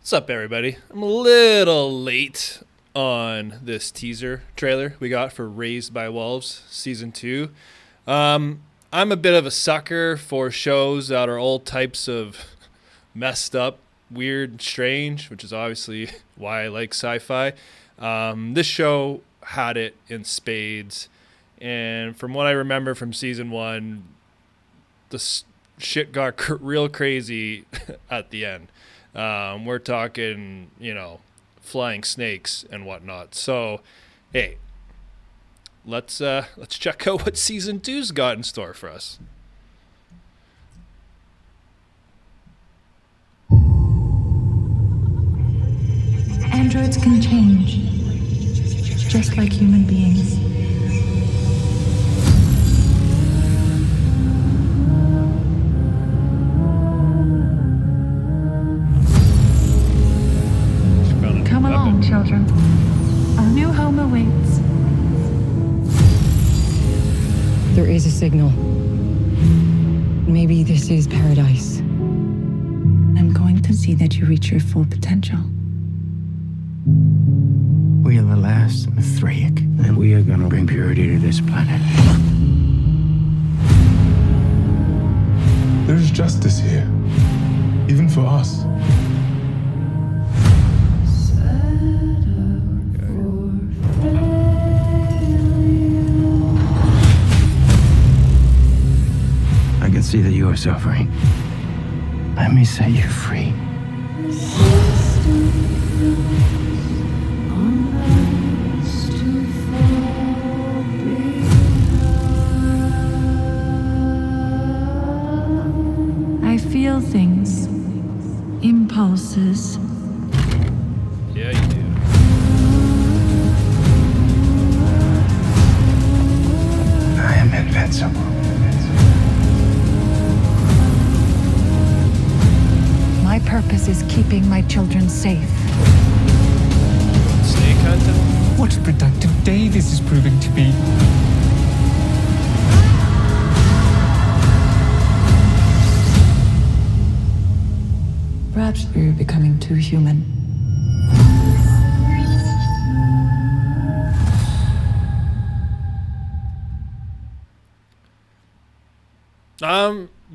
What's up, everybody? I'm a little late on this teaser trailer we got for Raised by Wolves Season 2. I'm a bit of a sucker for shows that are all types of messed up, weird, and strange, which is obviously why I like sci-fi. This show had it in spades, and from what I remember from Season 1, the shit got real crazy at the end. We're talking, flying snakes and whatnot. So, hey, let's check out what Season 2's got in store for us. Androids can change, just like human beings. Come along, children. Our new home awaits. There is a signal. Maybe this is paradise. I'm going to see that you reach your full potential. We are the last Mithraic, and we are gonna bring purity to this planet. There's justice here, even for us. I can see that you are suffering. Let me set you free. I feel things. Impulses. Yeah, you do. I am invincible. My purpose is keeping my children safe. Snake hunting? What a productive day this is proving to be. Perhaps we're becoming too human.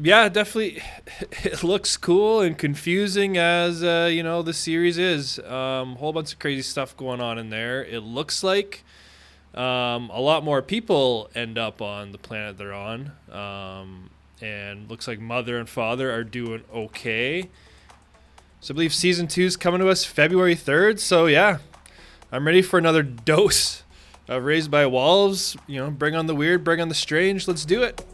Yeah, definitely. It looks cool and confusing as the series is. Whole bunch of crazy stuff going on in there. It looks like a lot more people end up on the planet they're on, and looks like mother and father are doing okay. So I believe Season 2 is coming to us February 3rd. So yeah, I'm ready for another dose of Raised by Wolves. Bring on the weird, bring on the strange. Let's do it.